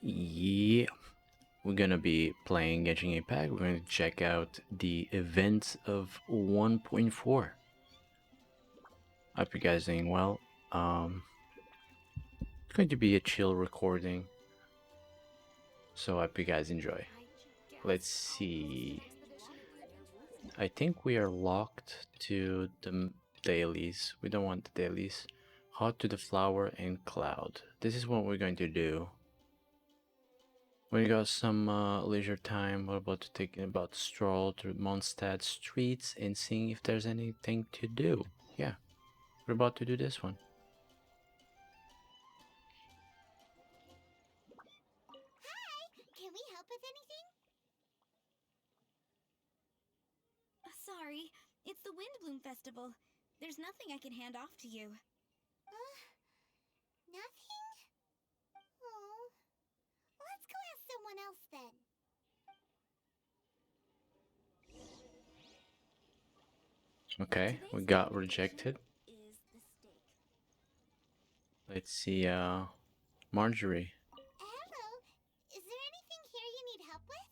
Yeah, we're gonna be playing Genshin Impact. We're going to check out the events of 1.4. Hope you guys doing well. It's going to be a chill recording, so hope you guys enjoy. Let's see. I think we are locked to the dailies. We don't want the dailies. Hot to the flower and cloud. This is what we're going to do. We got some leisure time. We're about to take about stroll through Mondstadt streets and seeing if there's anything to do. Yeah, we're about to do this one. Hi! Can we help with anything? Sorry, it's the Windblume Festival. There's nothing I can hand off to you. Nothing? Oh. Let's go ask someone else then. Okay, we Today's got main attraction rejected. is the steak. Let's see, Marjorie. Hello! Is there anything here you need help with?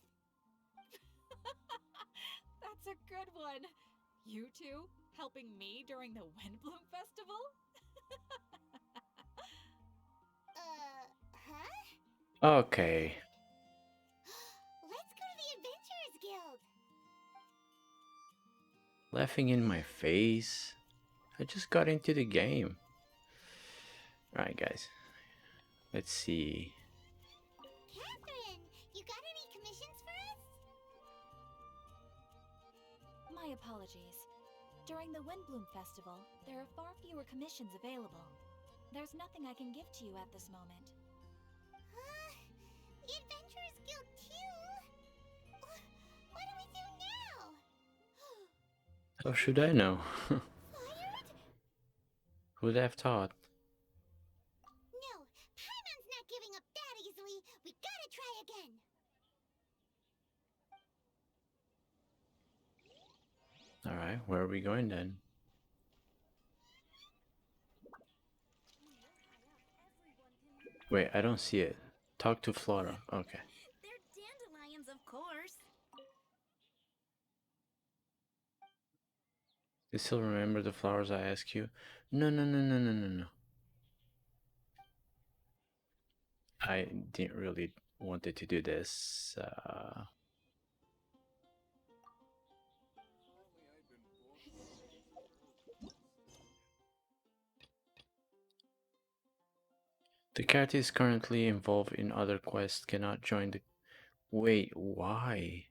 That's a good one. You two helping me during the Windblume Festival? Huh? Okay, Let's go to the Adventurers Guild! laughing in my face. I just got into the game. Alright, guys. Let's see. Catherine, you got any commissions for us? My apologies. During the Windblume Festival, there are far fewer commissions available. There's nothing I can give to you at this moment. The Adventurers Guild too? What do we do now? How should I know? Fired? Who'd have thought? No, Paimon's not giving up that easily. We gotta try again. Alright, where are we going then? Wait, I don't see it. Talk to Flora. Okay. They're dandelions, of course. You still remember the flowers I asked you? No, no, no, no, no, no, no. I didn't really wanted to do this. The character is currently involved in other quests, cannot join the... Wait, why?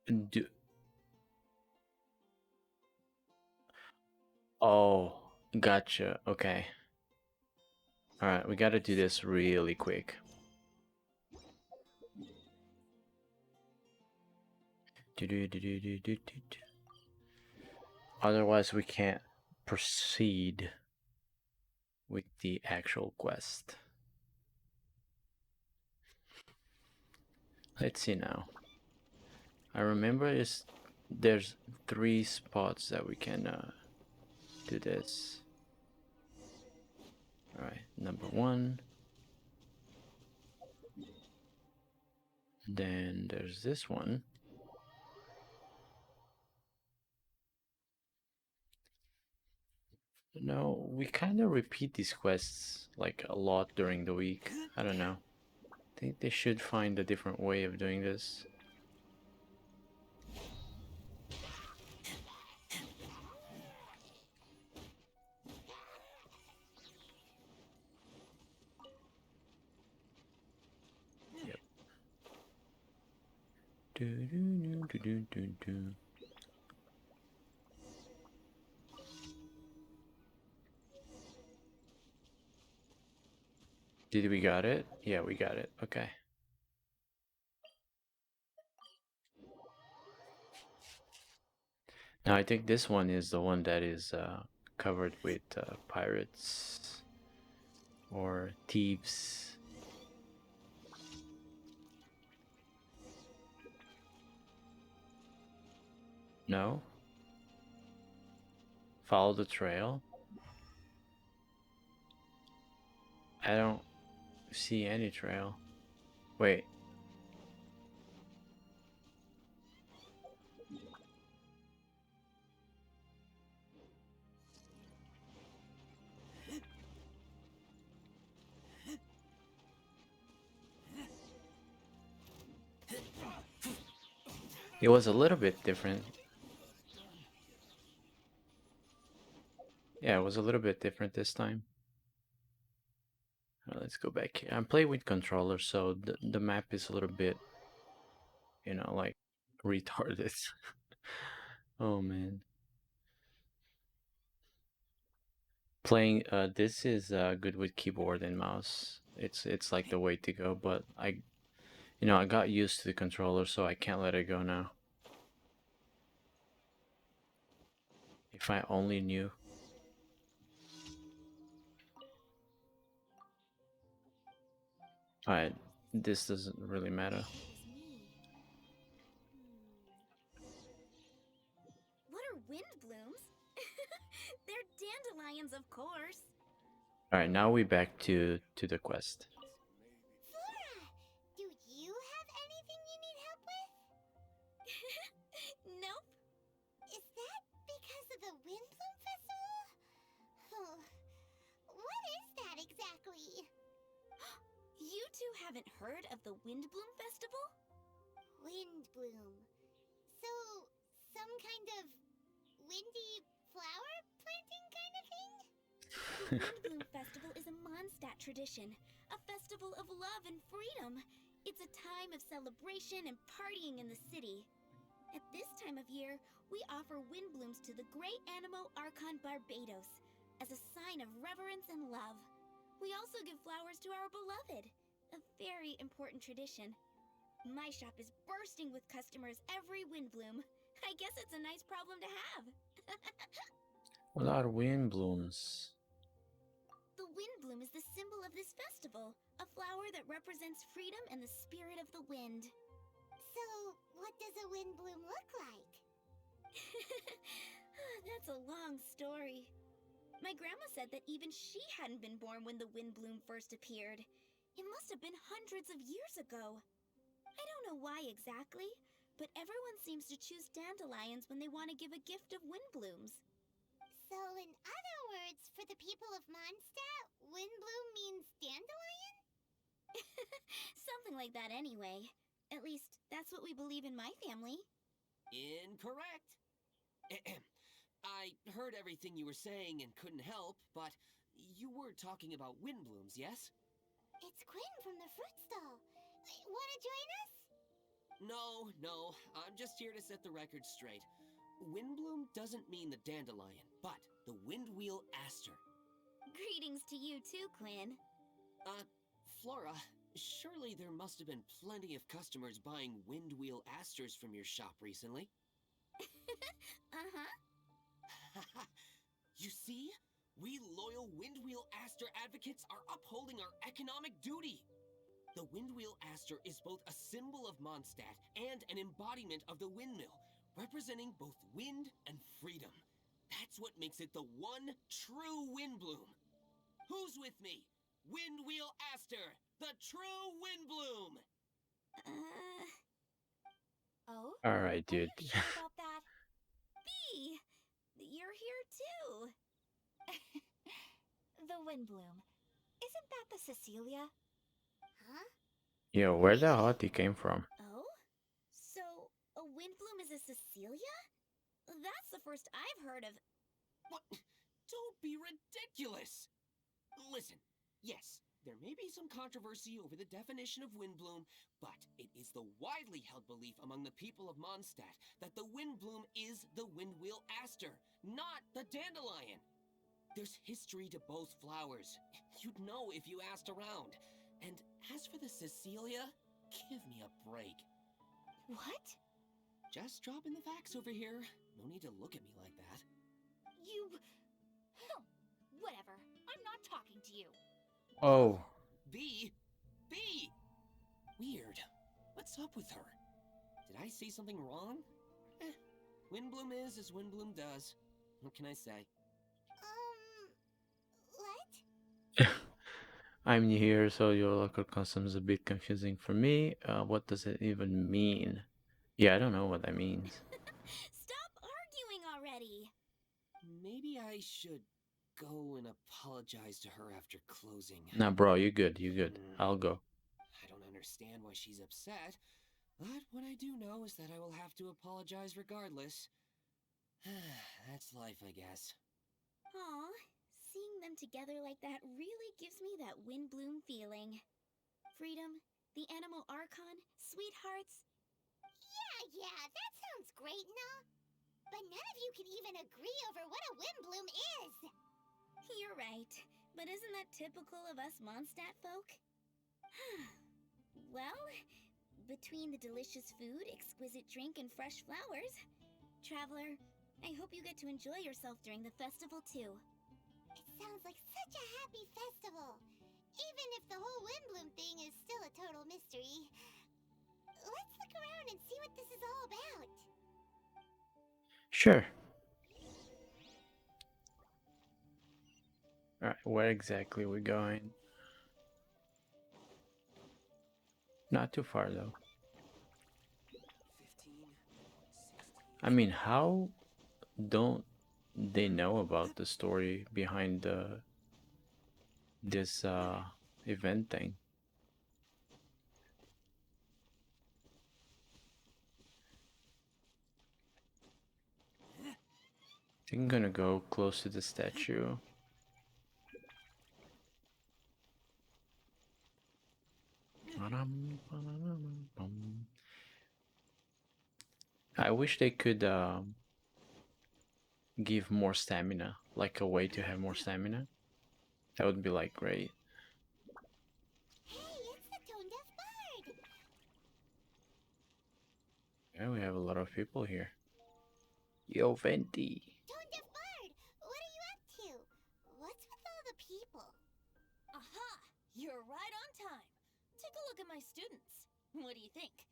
Do... Oh, gotcha. Okay. Alright, we gotta do this really quick. Otherwise, we can't proceed with the actual quest. Let's see now. I remember there's 3 spots that we can do this. Alright, number 1. Then there's this one. No, we kind of repeat these quests like a lot during the week. I don't know. I think they should find a different way of doing this. Yep. Do do do do do do. Did we got it? Yeah, we got it. Okay. Now I think this one is the one that is covered with pirates or thieves. No? Follow the trail? I don't see any trail. Wait. It was a little bit different. Yeah, it was a little bit different this time. Let's go back here. I'm playing with controller, so the map is a little bit, you know, like retarded. Oh man. Playing this is good with keyboard and mouse. It's like the way to go, but I got used to the controller, so I can't let it go now. If I only knew. Alright, this doesn't really matter. What are Windblooms? They're dandelions, of course. Alright, now we back to the quest. Flora, do you have anything you need help with? Nope. Is that because of the Windblume Festival? Oh, what is that exactly? You two haven't heard of the Windbloom Festival? Windblume. So, some kind of windy flower planting kind of thing? The Windbloom Festival is a Mondstadt tradition, a festival of love and freedom. It's a time of celebration and partying in the city. At this time of year, we offer Windblooms to the great Animo Archon Barbados as a sign of reverence and love. We also give flowers to our beloved, a very important tradition. My shop is bursting with customers every Windbloom. I guess it's a nice problem to have. A lot of wind blooms. The Windbloom is the symbol of this festival, a flower that represents freedom and the spirit of the wind. So, what does a Windblume look like? That's a long story. My grandma said that even she hadn't been born when the Windbloom first appeared. It must have been hundreds of years ago. I don't know why exactly, but everyone seems to choose dandelions when they want to give a gift of Windblooms. So, in other words, for the people of Mondstadt, Windblume means dandelion? Something like that anyway. At least, that's what we believe in my family. Incorrect. I heard everything you were saying and couldn't help, but you were talking about Windblooms, yes? It's Quinn from the fruit stall. Wanna join us? No, I'm just here to set the record straight. Windbloom doesn't mean the dandelion, but the windwheel aster. Greetings to you too, Quinn. Flora, surely there must have been plenty of customers buying windwheel asters from your shop recently. Uh-huh. You see? We loyal Windwheel Aster advocates are upholding our economic duty. The Windwheel Aster is both a symbol of Mondstadt and an embodiment of the windmill, representing both wind and freedom. That's what makes it the one true Windbloom. Who's with me? Windwheel Aster, the true Windbloom! Oh? Alright, Are you dude. sure about that? Bee! You're here too. The Windblume. Isn't that the Cecilia? Huh? Yo, where the hottie came from? Oh? So, a Windbloom is a Cecilia? That's the first I've heard of. What? Don't be ridiculous! Listen, yes, there may be some controversy over the definition of Windbloom, but it is the widely held belief among the people of Mondstadt that the Windbloom is the Windwheel Aster, not the dandelion. There's history to both flowers. You'd know if you asked around. And as for the Cecilia, give me a break. What? Just dropping the facts over here. No need to look at me like that. You... Oh, whatever. I'm not talking to you. Oh. B? Weird. What's up with her? Did I say something wrong? Windbloom is as Windbloom does. What can I say? What? I'm new here, so your local custom is a bit confusing for me. What does it even mean? Yeah, I don't know what that means. Stop arguing already! Maybe I should go and apologize to her after closing. Nah, bro, you good, you good. I'll go. I don't understand why she's upset, but what I do know is that I will have to apologize regardless. That's life, I guess. Aw, seeing them together like that really gives me that Windblume feeling. Freedom, the Animal Archon, sweethearts. Yeah, that sounds great and all. But none of you can even agree over what a Windblume is. You're right, but isn't that typical of us Mondstadt folk? Well, between the delicious food, exquisite drink, and fresh flowers, Traveler, I hope you get to enjoy yourself during the festival too. It sounds like such a happy festival. Even if the whole Windblume thing is still a total mystery. Let's look around and see what this is all about. Sure. Alright, where exactly are we going? Not too far though. 15, 16. I mean, how don't they know about the story behind this event thing? I think I'm gonna go close to the statue. I wish they could give more stamina, like a way to have more stamina. That would be like great. Hey, it's the Tone Deaf Bard! Yeah, we have a lot of people here. Yo, Venti. Tone Deaf Bard, what are you up to? What's with all the people? Aha! You're right on time. Take a look at my students. What do you think?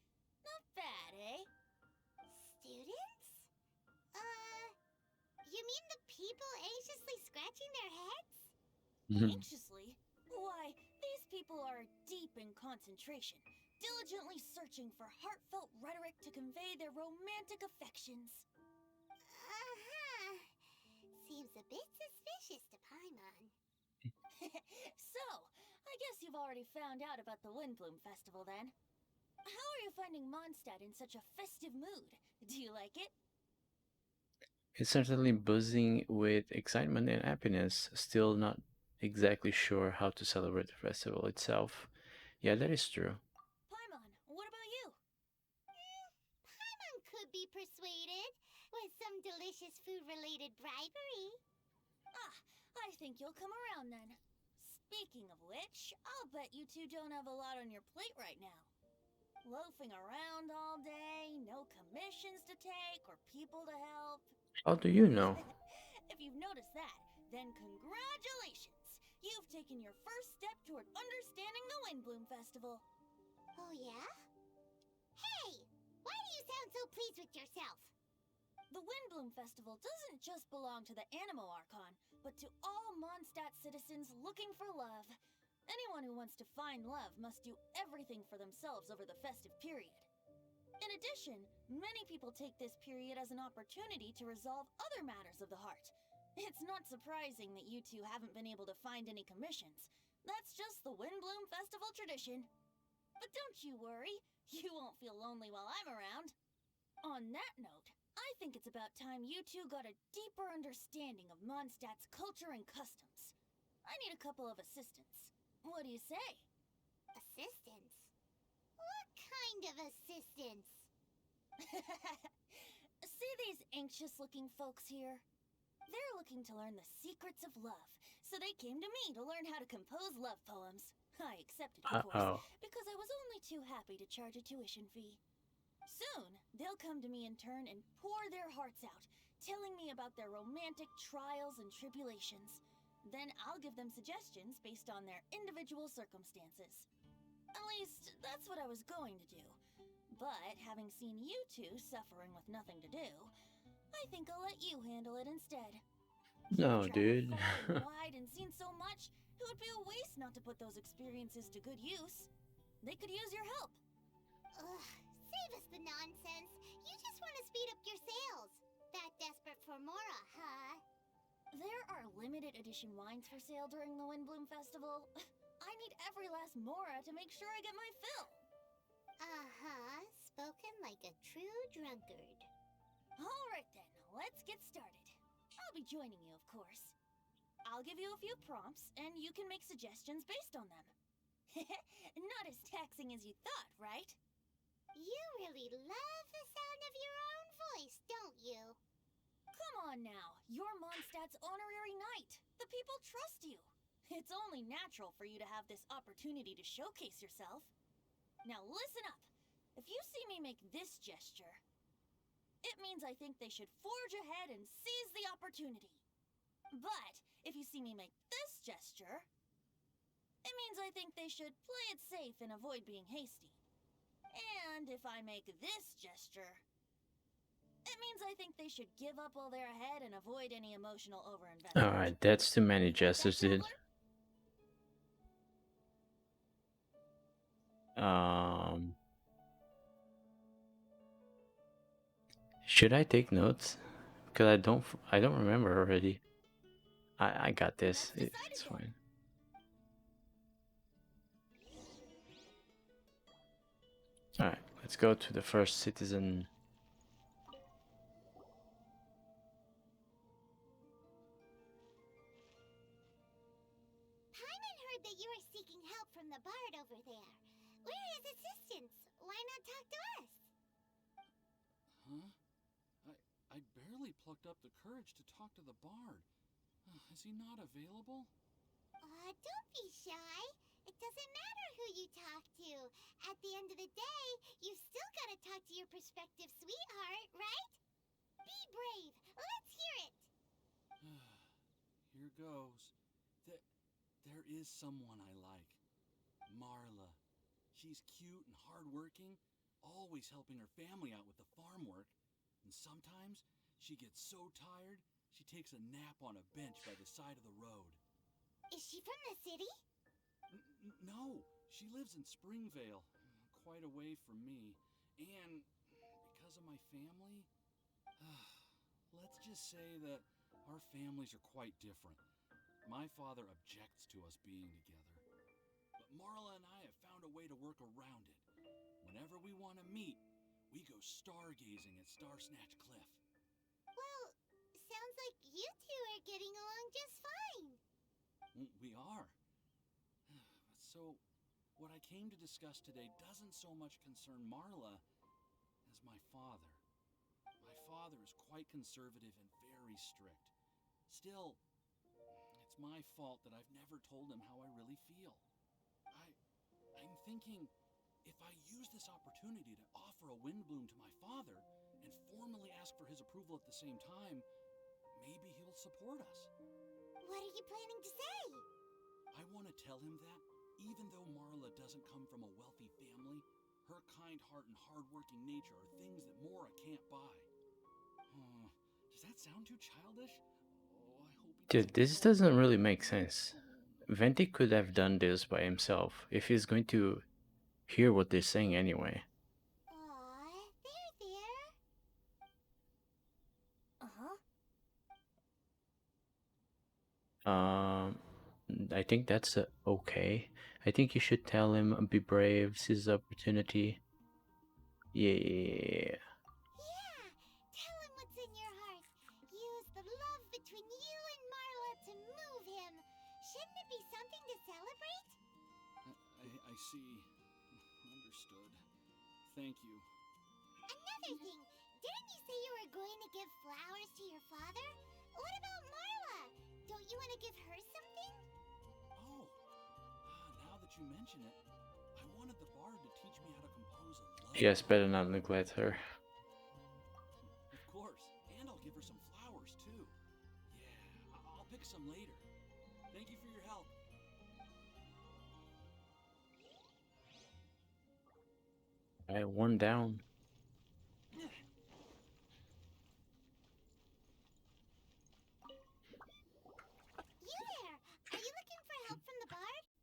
Not bad, eh? Students? You mean the people anxiously scratching their heads? Anxiously? Why, these people are deep in concentration, diligently searching for heartfelt rhetoric to convey their romantic affections. Uh-huh. Seems a bit suspicious to Paimon. So, I guess you've already found out about the Windblume Festival then. How are you finding Mondstadt in such a festive mood? Do you like it? It's certainly buzzing with excitement and happiness. Still not exactly sure how to celebrate the festival itself. Yeah, that is true. Paimon, what about you? Paimon could be persuaded with some delicious food-related bribery. Ah, I think you'll come around then. Speaking of which, I'll bet you two don't have a lot on your plate right now. Loafing around all day, no commissions to take or people to help. How do you know? If you've noticed that, then congratulations! You've taken your first step toward understanding the Windblume Festival. Oh, yeah? Hey! Why do you sound so pleased with yourself? The Windblume Festival doesn't just belong to the Animo Archon, but to all Mondstadt citizens looking for love. Anyone who wants to find love must do everything for themselves over the festive period. In addition, many people take this period as an opportunity to resolve other matters of the heart. It's not surprising that you two haven't been able to find any commissions. That's just the Windblume Festival tradition. But don't you worry, you won't feel lonely while I'm around. On that note, I think it's about time you two got a deeper understanding of Mondstadt's culture and customs. I need a couple of assistants. What do you say? Assistance? What kind of assistance? See these anxious-looking folks here? They're looking to learn the secrets of love, so they came to me to learn how to compose love poems. I accepted, of course, because I was only too happy to charge a tuition fee. Soon, they'll come to me in turn and pour their hearts out, telling me about their romantic trials and tribulations. Then I'll give them suggestions based on their individual circumstances. At least, that's what I was going to do. But having seen you two suffering with nothing to do, I think I'll let you handle it instead. No, You've traveled dude. far and wide and seen so much. Who would be a waste not to put those experiences to good use. They could use your help. Ugh, save us the nonsense. You just want to speed up your sales. That desperate for Mora, huh? There are limited edition wines for sale during the Windblume Festival. I need every last Mora to make sure I get my fill. Uh-huh, spoken like a true drunkard. Alright then, let's get started. I'll be joining you, of course. I'll give you a few prompts, and you can make suggestions based on them. Not as taxing as you thought, right? You really love the sound of your own voice, don't you? Come on now, you're Mondstadt's honorary knight. The people trust you. It's only natural for you to have this opportunity to showcase yourself. Now listen up. If you see me make this gesture, it means I think they should forge ahead and seize the opportunity. But if you see me make this gesture, it means I think they should play it safe and avoid being hasty. And if I make this gesture, it means I think they should give up while they're ahead and avoid any emotional overinvestment. Alright, that's too many gestures, dude. Should I take notes? Because I don't remember already. I got this. It's fine. Alright, let's go to the first citizen. Paimon heard that you are seeking help from the bard over there. Where is assistance? Why not talk to us? Huh? I barely plucked up the courage to talk to the bard. Is he not available? Don't be shy. It doesn't matter who you talk to. At the end of the day, you've still got to talk to your prospective sweetheart, right? Be brave. Let's hear it. Here goes. There is someone I like. Marla. She's cute and hardworking, always helping her family out with the farm work. And sometimes she gets so tired, she takes a nap on a bench by the side of the road. Is she from the city? No, she lives in Springvale, quite away from me. And because of my family, let's just say that our families are quite different. My father objects to us being together. But Marla and I have found a way to work around it. Whenever we want to meet, we go stargazing at Star Snatch Cliff. Well, sounds like you two are getting along just fine. We are. So, what I came to discuss today doesn't so much concern Marla as my father. My father is quite conservative and very strict. Still, it's my fault that I've never told him how I really feel. I'm thinking, if I use this opportunity to offer a Windblume to my father and formally ask for his approval at the same time, maybe he'll support us. What are you planning to say? I want to tell him that, even though Marla doesn't come from a wealthy family, her kind heart and hardworking nature are things that Mora can't buy. Does that sound too childish? Oh, I hope he Dude, this doesn't really make sense. Venti could have done this by himself if he's going to hear what they're saying anyway. Aw, there. I think that's okay. I think you should tell him, be brave, seize the opportunity. Yeah. Yeah, tell him what's in your heart. Use the love between you and Marla to move him. Shouldn't it be something to celebrate? I see. Understood. Thank you. Another thing, didn't you say you were going to give flowers to your father? What about Marla? Don't you want to give her something? Oh, now that you mention it, I wanted the bard to teach me how to compose a love. Yes, better not neglect her. Of course, and I'll give her some flowers too. Yeah, I'll pick some later. Thank you for your help. One down. You there! Are you looking for help from the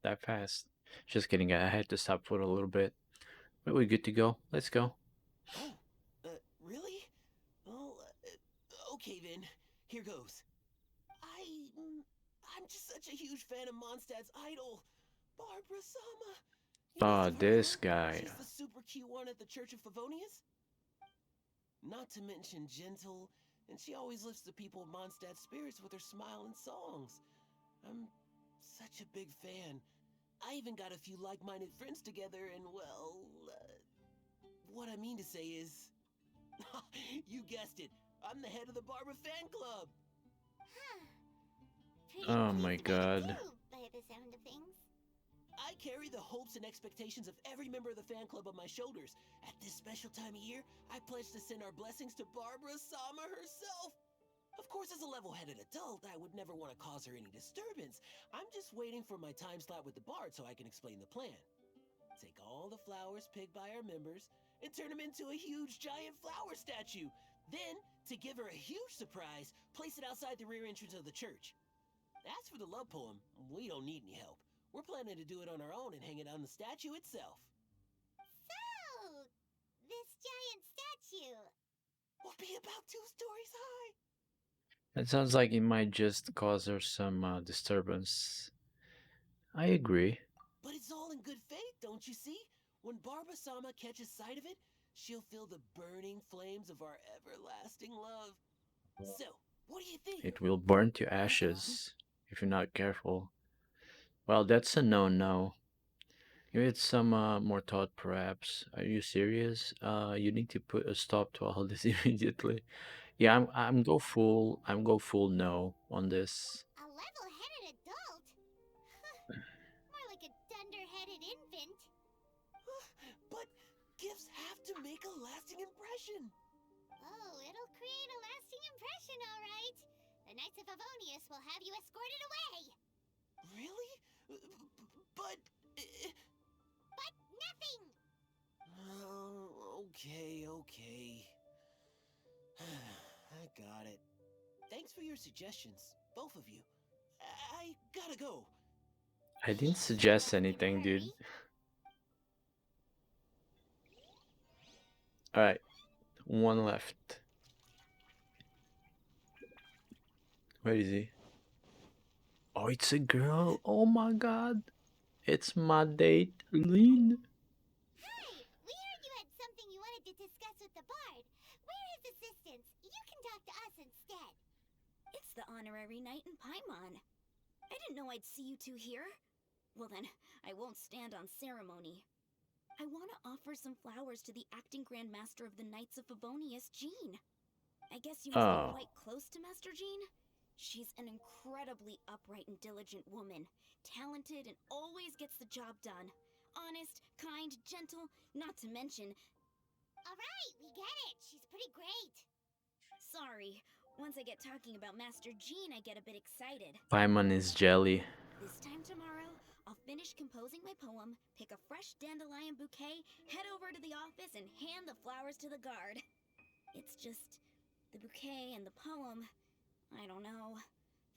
that fast. Just kidding, I had to stop for a little bit. But we're good to go. Let's go. Oh, really? Well, okay then. Here goes. I'm just such a huge fan of Mondstadt's idol, Barbara Sama. You must Oh, have heard of this her. guy. She's the super cute one at the Church of Favonius. Not to mention gentle, and she always lifts the people of Mondstadt's spirits with her smile and songs. I'm such a big fan. I even got a few like-minded friends together, and well, what I mean to say is, you guessed it. I'm the head of the Barbara fan club. Huh. Pretty Oh pleased my about it god. too, by the sound of things. I carry the hopes and expectations of every member of the fan club on my shoulders. At this special time of year, I pledge to send our blessings to Barbara Sama herself. Of course, as a level-headed adult, I would never want to cause her any disturbance. I'm just waiting for my time slot with the bard so I can explain the plan. Take all the flowers picked by our members and turn them into a huge giant flower statue. Then, to give her a huge surprise, place it outside the rear entrance of the church. As for the love poem, we don't need any help. We're planning to do it on our own and hang it on the statue itself. So, this giant statue. Will be about 2 stories high. That sounds like it might just cause her some disturbance. I agree. But it's all in good faith, don't you see? When Barbara Sama catches sight of it, she'll feel the burning flames of our everlasting love. So, what do you think? It will burn to ashes if you're not careful. Well, that's a no-no. Give it some more thought, perhaps. Are you serious? You need to put a stop to all this immediately. Yeah, I'm go full no on this. A level-headed adult? More like a dunder-headed infant. But gifts have to make a lasting impression. Oh, it'll create a lasting impression, all right. The Knights of Favonius will have you escorted away. Really? But... But nothing! Oh, okay. I got it. Thanks for your suggestions, both of you. I gotta go. I didn't suggest anything, dude. Alright, one left. Where is he? Oh, it's a girl. Oh my god. It's my date, Lynn. Hi! We heard you had something you wanted to discuss with the bard. We're his assistants. You can talk to us instead. It's the honorary knight in Paimon. I didn't know I'd see you two here. Well then, I won't stand on ceremony. I want to offer some flowers to the acting Grand Master of the Knights of Favonius, Jean. I guess you must Oh. be quite close to Master Jean? She's an incredibly upright and diligent woman. Talented and always gets the job done. Honest, kind, gentle, not to mention... Alright, we get it. She's pretty great. Sorry, once I get talking about Master Jean, I get a bit excited. Paimon is jelly. This time tomorrow, I'll finish composing my poem, pick a fresh dandelion bouquet, head over to the office, and hand the flowers to the guard. It's just... the bouquet and the poem... I don't know.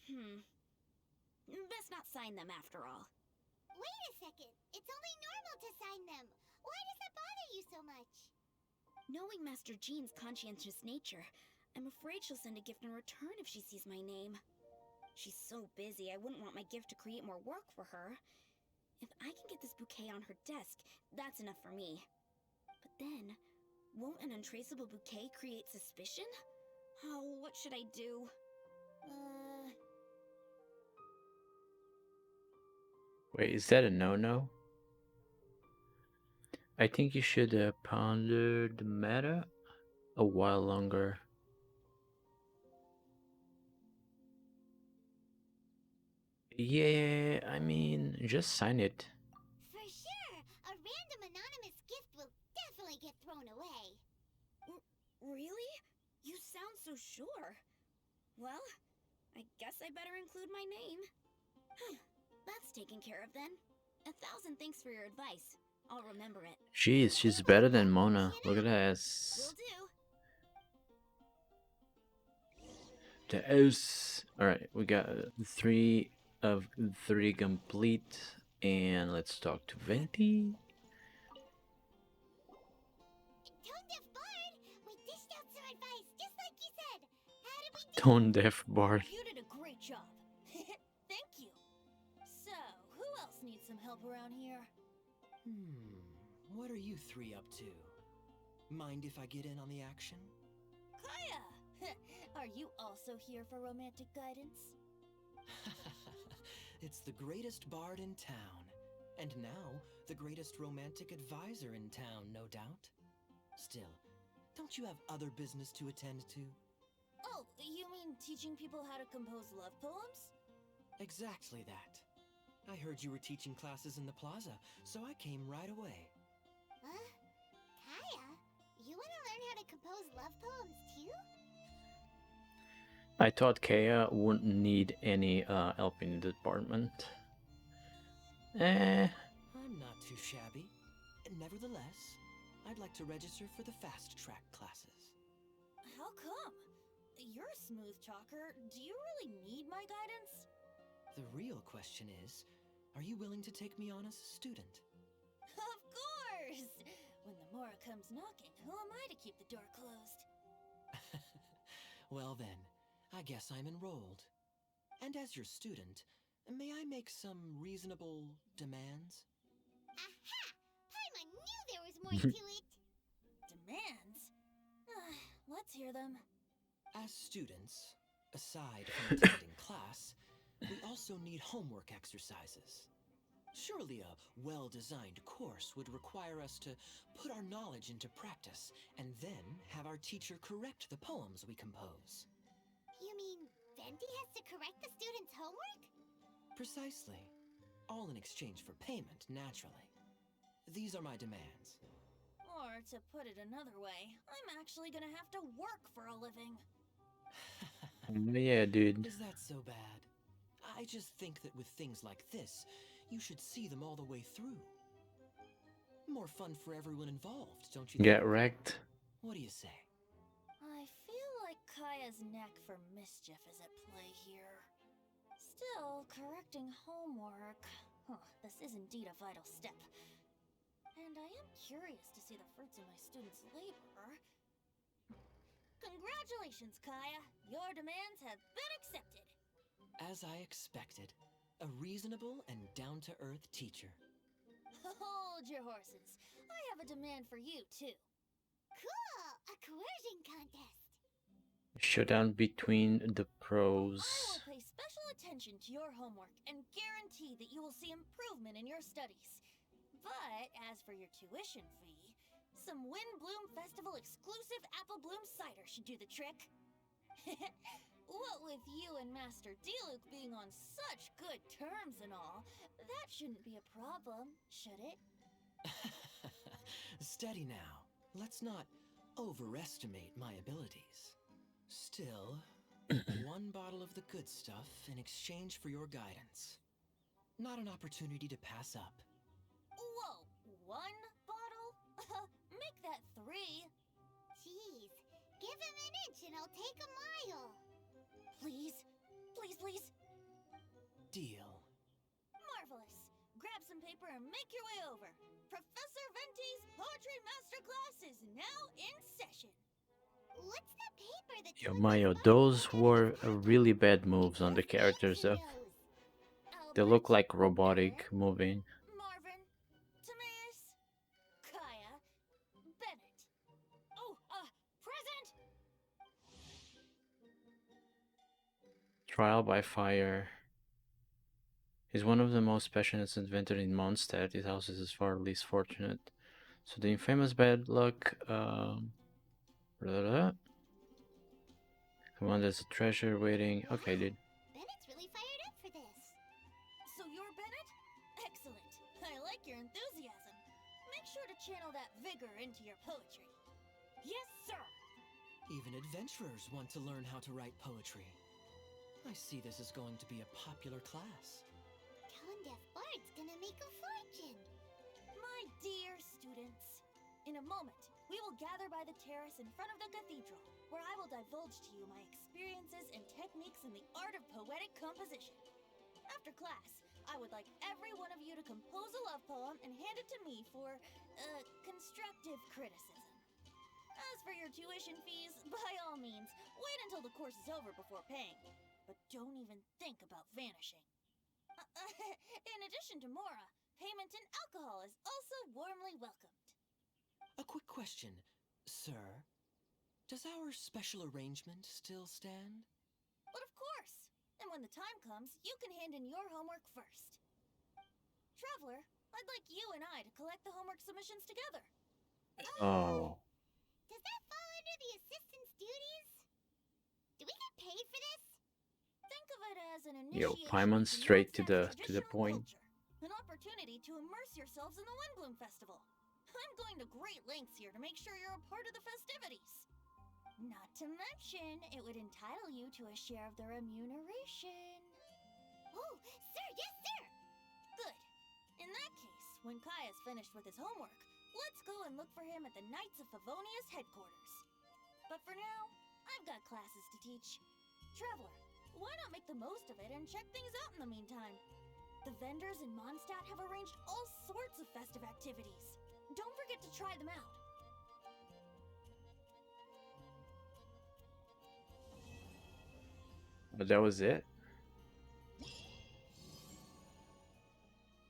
Best not sign them after all. Wait a second. It's only normal to sign them. Why does that bother you so much? Knowing Master Jean's conscientious nature, I'm afraid she'll send a gift in return if she sees my name. She's so busy, I wouldn't want my gift to create more work for her. If I can get this bouquet on her desk, that's enough for me. But then, won't an untraceable bouquet create suspicion? Oh, what should I do? Wait, is that a no-no? I think you should ponder the matter a while longer. Yeah, I mean, just sign it. For sure. A random anonymous gift will definitely get thrown away. Really? You sound so sure. Well, I guess I better include my name. That's taken care of then. 1,000 thanks for your advice. I'll remember it. Jeez, she's better than Mona. Look at Will that. do. The S. Alright, we got 3 of 3 complete. And let's talk to Venti. Tone deaf bard, we dished out some advice, just like you said. How did we do? Tone deaf bard. You did a great job. Thank you. So, who else needs some help around here? What are you three up to? Mind if I get in on the action? Kaya! Are you also here for romantic guidance? It's the greatest bard in town. And now, the greatest romantic advisor in town, no doubt. Still, don't you have other business to attend to? Oh, you mean teaching people how to compose love poems? Exactly that. I heard you were teaching classes in the plaza, so I came right away. Huh? Kaya, you want to learn how to compose love poems too? I thought Kaya wouldn't need any help in the department. I'm not too shabby. Nevertheless, I'd like to register for the fast track classes. How come? You're a smooth talker. Do you really need my guidance? The real question is, are you willing to take me on as a student? Of course! When the Mora comes knocking, who am I to keep the door closed? Well then, I guess I'm enrolled. And as your student, may I make some reasonable demands? Aha! Paimon knew there was more to it! Demands? Let's hear them. As students, aside from attending class, we also need homework exercises. Surely a well-designed course would require us to put our knowledge into practice and then have our teacher correct the poems we compose. You mean Venti has to correct the students' homework? Precisely. All in exchange for payment, naturally. These are my demands. Or, to put it another way, I'm actually gonna have to work for a living. Yeah, dude. Is that so bad? I just think that with things like this, you should see them all the way through. More fun for everyone involved, don't you think? Get wrecked. What do you say? I feel like Kaya's knack for mischief is at play here. Still, correcting homework. This is indeed a vital step. And I am curious to see the fruits of my students' labor. Congratulations, Kaya! Your demands have been accepted! As I expected, a reasonable and down-to-earth teacher. Hold your horses. I have a demand for you, too. Cool! A coercion contest! Showdown between the I pros. will pay special attention to your homework and guarantee that you will see improvement in your studies. But as for your tuition fee, some Windblume Festival exclusive apple bloom cider should do the trick. What with you and Master Diluc being on such good terms and all, that shouldn't be a problem, should it? Steady now. Let's not overestimate my abilities. Still, one bottle of the good stuff in exchange for your guidance. Not an opportunity to pass up. Whoa, one bottle? Make that 3. Jeez, give him an inch and I'll take a mile! Please, please, please. Deal. Marvelous. Grab some paper and make your way over. Professor Venti's Poetry Masterclass is now in session. What's the paper that Yo, Tone Mayo, Deaf Bard those said were was for? really bad moves on the Who's characters answer though. those? They look Albert, like robotic Aaron, moving. Marvin, Timaeus, Kaya, Bennett. Oh, present! Trial by fire. He's one of the most passionate inventors in Mondstadt. His house is far least fortunate. So the infamous bad luck. Come on, there's a treasure waiting. Okay, dude. Bennett's really fired up for this. So you're Bennett? Excellent. I like your enthusiasm. Make sure to channel that vigor into your poetry. Yes, sir! Even adventurers want to learn how to write poetry. I see this is going to be a popular class. Tone Deaf Bard's gonna make a fortune. My dear students, in a moment, we will gather by the terrace in front of the cathedral, where I will divulge to you my experiences and techniques in the art of poetic composition. After class, I I would like every one of you to compose a love poem and hand it to me for, constructive criticism. As for your tuition fees, by all means, wait until the course is over before paying. But don't even think about vanishing. In addition to Mora, payment in alcohol is also warmly welcomed. A quick question, sir. Does our special arrangement still stand? But of course! And when the time comes, you can hand in your homework first. Traveler, I'd like you and I to collect the homework submissions together. Oh. Does that fall under the assistant's duties? Do we get paid for this? Think of it as an Yo, initiation Paimon into straight to Mondstadt's the traditional point. culture. An opportunity to immerse yourselves in the Windblume Festival. I'm going to great lengths here to make sure you're a part of the festivities. Not to mention, it would entitle you to a share of the remuneration. Oh, sir, yes, sir! Good. In that case, when Kai is finished with his homework, let's go and look for him at the Knights of Favonia's headquarters. But for now, I've got classes to teach. Traveler, why not make the most of it and check things out in the meantime? The vendors in Mondstadt have arranged all sorts of festive activities. Don't forget to try them out. But that was it?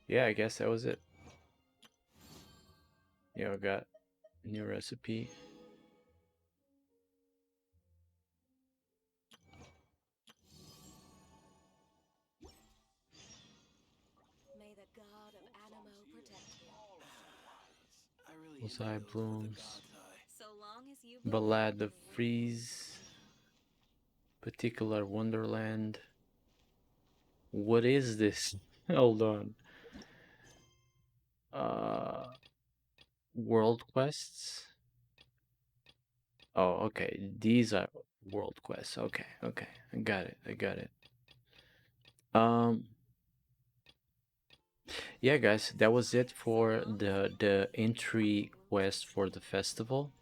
Yeah, I guess that was it. Yeah, I got a new recipe. May the god of Animo protect you. Bonsai blooms. So long as you Ballad of Freeze. Particular Wonderland. What is this? Hold on. World quests. Oh, okay. These are world quests. Okay, okay. I got it. Yeah, guys, that was it for the entry quest for the festival.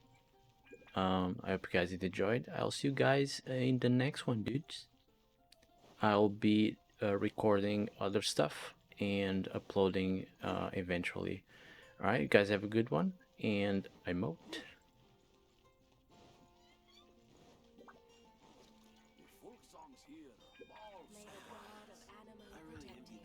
I hope you guys did enjoyed. I'll see you guys in the next one, dudes. I'll be recording other stuff and uploading eventually. All right, you guys have a good one, and I'm out. May the god of Animo protect you.